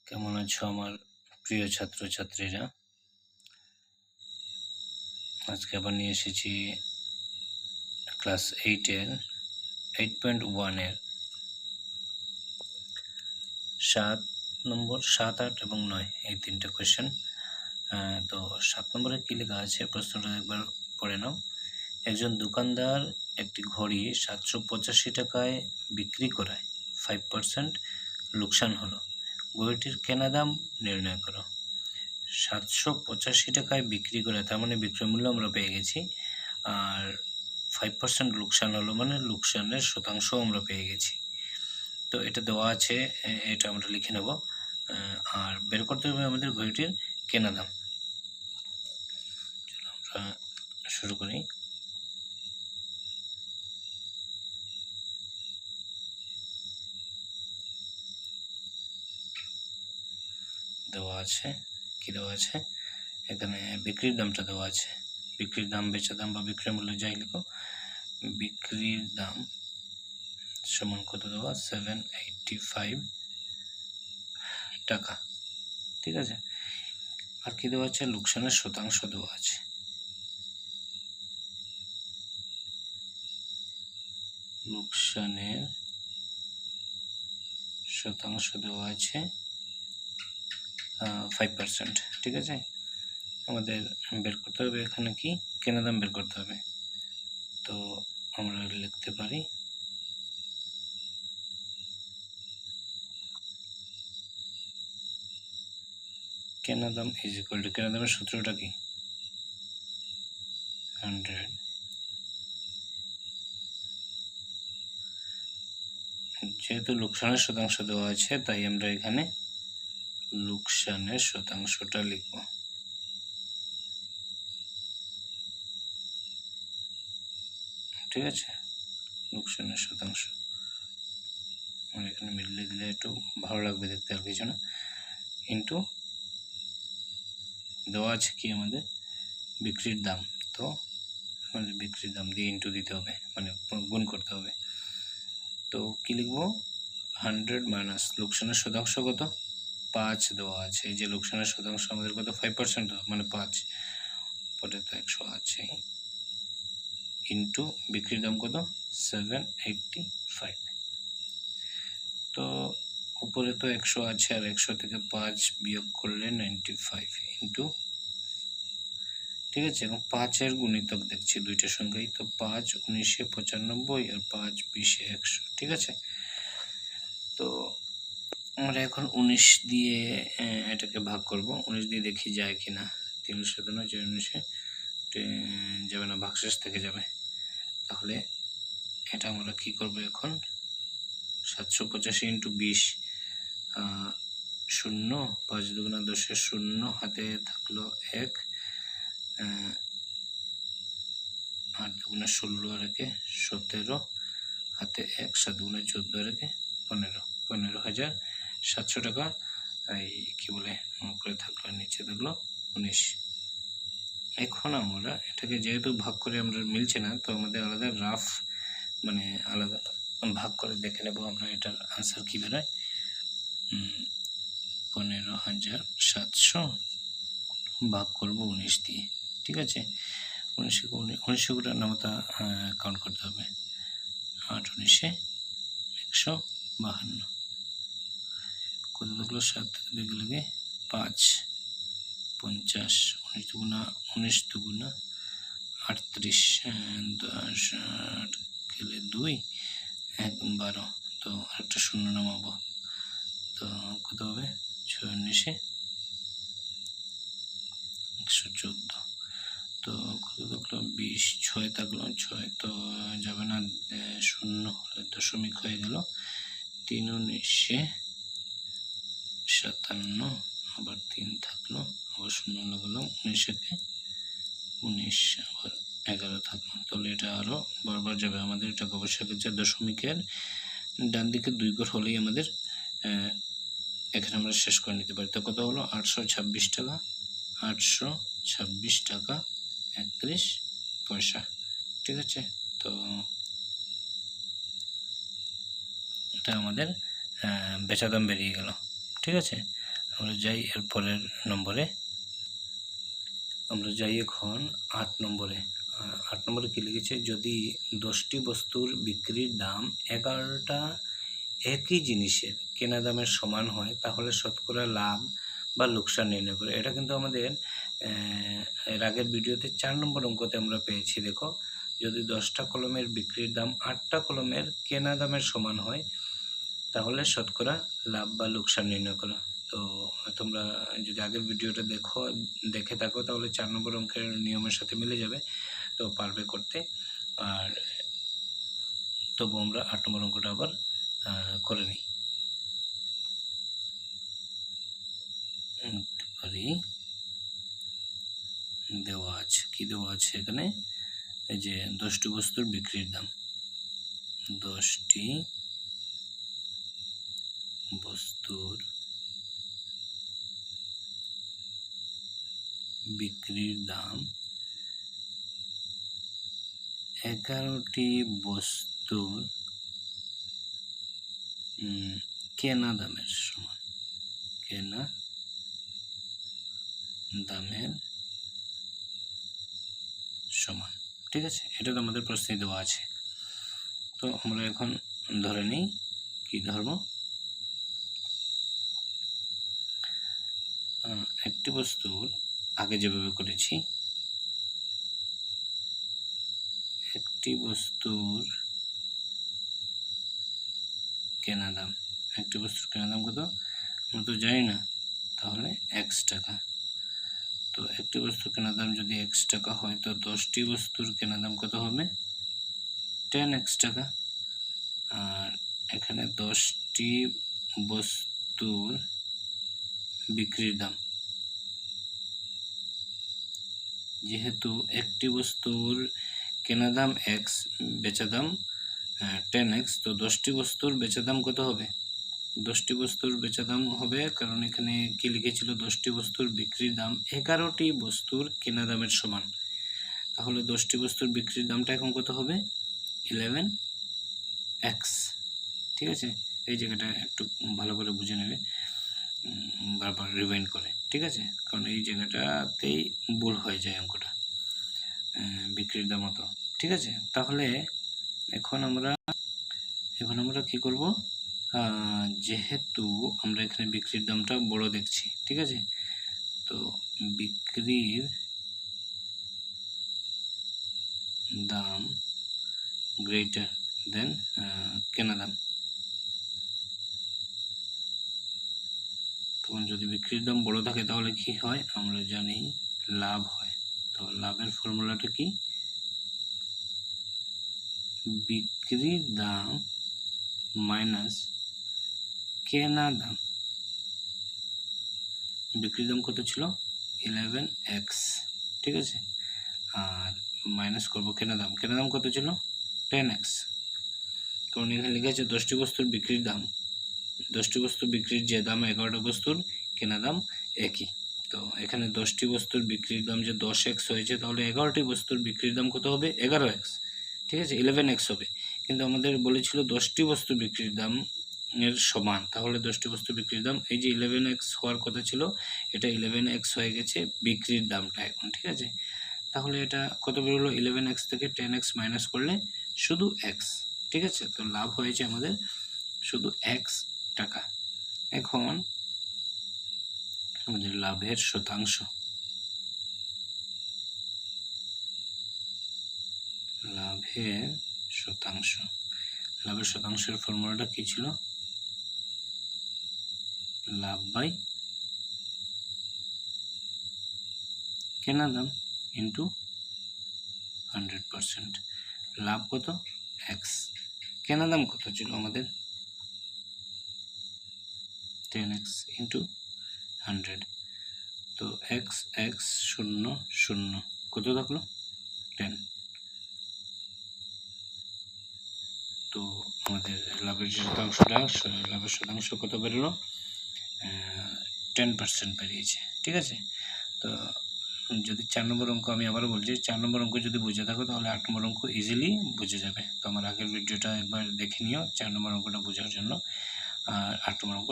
কেমন আছো আমার প্রিয় ছাত্রছাত্রীরা? আজকে আবার নিয়ে এসেছি ক্লাস 8.1 7 নম্বর, 7, 8 এবং 9 এই তিনটে কোয়েশ্চেন। তো 7 নম্বরে কী লেখা আছে প্রশ্নটা একবার পড়ে নাও। একজন দোকানদার একটি ঘড়ি 785 টাকায় বিক্রি করায় 5% লোকসান হলো। ঘড়িটির কেনা দাম নির্ণয় করো। 785 টাকায় বিক্রি করে, তার মানে বিক্রয় মূল্য আমরা পেয়ে গেছি, আর 5% লোকসান হলো মানে লোকসানের শতাংশ আমরা পেয়ে গেছি। তো এটা দেওয়া আছে, এটা আমরা লিখে নেব। আর বের করতে হবে আমাদের ঘড়িটির কেনা দাম। চলো আমরা শুরু করি। দেওয়া আছে, কি দেওয়া আছে এখানে? বিক্রির দামটা দেওয়া আছে। বিক্রির দাম, বেচা দাম বা বিক্রয় মূল্য যাই লিখো, বিক্রির দাম সমান কত দেওয়া? 785 টাকা। ঠিক আছে, আর কি দেওয়া আছে? লোকসানের শতাংশ দেওয়া আছে। লোকসানের শতাংশ দেওয়া আছে 5%। ঠিক আছে, আমাদের বের করতে হবে এখানে কি কেনা দাম বের করতে হবে। তো আমরা লিখতে পারি কেনা দাম ইজ ইকুয়াল টু, কেনা দামের সূত্রটা কি? 100 যেহেতু লোকসানের শতাংশ দেওয়া আছে তাই আমরা এখানে লোকসানের শতাংশটা লিখব। ঠিক আছে, লোকসানের শতাংশ আমরা এখানে মিলিয়ে দিলে একটু ভালো লাগবে দেখতে, আর কিছু না। ইন্টু দেওয়া আছে কি আমাদের বিক্রির দাম, তো আমাদের বিক্রির দাম দিয়ে ইন্টু দিতে হবে, মানে গুণ করতে হবে। তো কি লিখবো? 100 মাইনাস লোকসানের শতাংশ কত? 5 দেওয়া আছে। এই যে লোকসানের শতাংশ আমাদের কত? 5%, মানে 5, পরে তো 100 আছে, ইন্টু বিক্রির দাম কত? 785। তো উপরে তো 100 আছে, আর 100 থেকে 5 বিয়োগ করলে 95 ইন্টু, ঠিক আছে। এবং 5-এর গুণিতক দেখছি দুইটা সংখ্যাই, তো 5 19 95 আর 5 20 100। ঠিক আছে, তো আমরা এখন 19 দিয়ে এটাকে ভাগ করব। 19 দিয়ে দেখি যায় কিনা। 3 7 9 4 19 যাবে না, ভাগশেষ থেকে যাবে। তাহলে এটা আমরা কি করব এখন? 785 ইন্টু 20, 0, 5 দুগুণা 10, 0 হাতে থাকলো 1, 8 দুগুণা 16 আর 1 17, হাতে 1, 7 দুগুণা 14 আর 1 15, 15,700 টাকা। এই কি বলে উপরে থাকলো, নিচে থাকলো 19। এখন আমরা এটাকে যেহেতু ভাগ করে আমরা মিলছে না, তো আমাদের আলাদা রাফ, মানে আলাদা ভাগ করে দেখে নেব আমরা এটার আনসার কী বেরোয়। 15,700 ভাগ করবো 19 দিয়ে। ঠিক আছে, 19 নামতা কাউন্ট করতে হবে। 8 19 152, কত থাকলো? 7 থেকে 2 গেলে 5, 50, 19 দুগুণা 38, 10 গেলে 2, 1 12, তো আরেকটা 0 নামাবো, তো কত হবে? 6 19 114, তো কত থাকলো? 20, 6 থাকলো, 6 তো যাবে না, 0 হলে দশমিক হয়ে গেল। 3 19 57, আবার 3 থাকলো, আবার 0 লাগালাম, 19 কে 19, আবার 11 থাকলো। তাহলে এটা আরও বারবার যাবে, আমাদের টাকা পয়সা ক্ষেত্রে দশমিকের ডান দিকে 2 ঘর হলেই আমাদের এখানে আমরা শেষ করে নিতে পারি। তো কত হলো? 826 টাকা, 826 টাকা 31 পয়সা। ঠিক আছে, তো এটা আমাদের বেচা দাম বেরিয়ে গেল। ঠিক আছে, আমরা যাই এর পরের নম্বরে। আমরা যাই এখন 8 নম্বরে। 8 নম্বরে কী লিখেছে, যদি 10টি বস্তুর বিক্রির দাম 11টা একই জিনিসের কেনা দামের সমান হয় তাহলে শতকরা লাভ বা লোকসান নির্ণয় করে। এটা কিন্তু আমাদের এর আগের ভিডিওতে 4 নম্বর অঙ্কতে আমরা পেয়েছি। দেখো, যদি 10টা কলমের বিক্রির দাম 8টা কলমের কেনা দামের সমান হয় তাহলে শতকরা লাভ বা লোকসান নির্ণয় করা। তো তোমরা যদি আগের ভিডিওটা দেখে থাকো তাহলে 4 নম্বর অঙ্কের নিয়মের সাথে মিলে যাবে, তো পারবে করতে। আর তবু আমরা 8 নম্বর অঙ্কটা আবার করে নিই। দেওয়া আছে, কি দেওয়া আছে এখানে, এই যে 10টি বস্তুর বিক্রির দাম, 10টি বস্তুর বিক্রির দাম 11টি বস্তুর কেনা দামের সমান, কেনা দামের সমান। ঠিক আছে, এটা তো আমাদের প্রশ্নে দেওয়া আছে। তো আমরা এখন ধরে নিই, কি ধরব, একটি বস্তুর আগে যেভাবে করেছি, একটি বস্তুর কেনা দাম, একটি বস্তুর কেনা দাম কত আমরা তো জানি না, তাহলে x টাকা। তো একটি বস্তুর কেনা দাম যদি x টাকা হয় তো 10টি বস্তুর কেনা দাম কত হবে, 10x টাকা। আর এখানে 10টি বস্তুর বিক্রির দাম, যেহেতু একটি বস্তুর কেনা দাম x, বেচা দাম 10x, তো 10টি বস্তুর বেচা দাম কত হবে, 10টি বস্তুর বেচা দাম হবে, কারণ এখানে কি লিখেছিল, 10টি বস্তুর বিক্রির দাম 11টি বস্তুর কেনা দামের সমান। তাহলে 10টি বস্তুর বিক্রির দামটা এখন কত হবে, 11x। ঠিক আছে, এই জায়গাটা একটু ভালো করে বুঝে নেবে, বারবার রিমাইন্ড করে। ঠিক আছে, কারণ এই জায়গাটাতেই ভুল হয়ে যায় অঙ্কটা, বিক্রির দাম মতো। ঠিক আছে, তাহলে এখন আমরা কি করব, যেহেতু আমরা এখানে বিক্রির দামটা বড় দেখছি, ঠিক আছে, তো বিক্রির দাম গ্রেটার দেন কেনা দাম। তখন যদি বিক্রির দাম বড় থাকে তাহলে কি হয়, আমরা জানি লাভ হয়। তো লাভের ফর্মুলাটা কি, বিক্রির দাম মাইনাস কেনা দাম। বিক্রির দাম কত ছিল, 11x। ঠিক আছে, আর মাইনাস করবো কেনা দাম, কেনা দাম কত ছিল, 10x। কারণ এখানে লেখা আছে 10টি বস্তুর বিক্রির দাম, 10টি বস্তুর বিক্রির যে দাম 11টা বস্তুর কেনা দাম একই। তো এখানে 10টি বস্তুর বিক্রির দাম যে 10x হয়েছে, তাহলে 11টি বস্তুর বিক্রির দাম কত হবে, 11x। ঠিক আছে, 11x হবে, কিন্তু আমাদের বলেছিল 10টি বস্তুর বিক্রির দাম এর সমান, তাহলে 10টি বস্তু বিক্রির দাম, এই যে 11x হওয়ার কথা ছিল, এটা 11x হয়ে গেছে বিক্রির দামটা এখন। ঠিক আছে, তাহলে এটা কত বেরোলো, 11x থেকে 10x মাইনাস করলে শুধু x। ঠিক আছে, তো লাভ হয়েছে আমাদের শুধু x টাকা। এখন আমাদের লাভের শতাংশ, লাভের শতাংশের ফর্মুলাটা কি ছিল, লাভ বাই কেনা দাম ইন্টু 100%। লাভ কত, x, কেনা দাম কত ছিল আমাদের, 10x ইন্টু 100। তো x 0 0 কত থাকলো, 10। তো আমাদের লাভের শতাংশ কত বেরোলো, 10% বেরিয়েছে। ঠিক আছে, তো যদি 4 নম্বর অঙ্ক, আমি আবারও বলছি, 4 নম্বর অঙ্ক যদি বুঝে থাকো তাহলে 8 নম্বর অঙ্ক ইজিলি বুঝে যাবে। তো আমার আগের ভিডিওটা একবার দেখে নিও 4 নম্বর অঙ্কটা বোঝার জন্য, আর 8 নম্বর অঙ্ক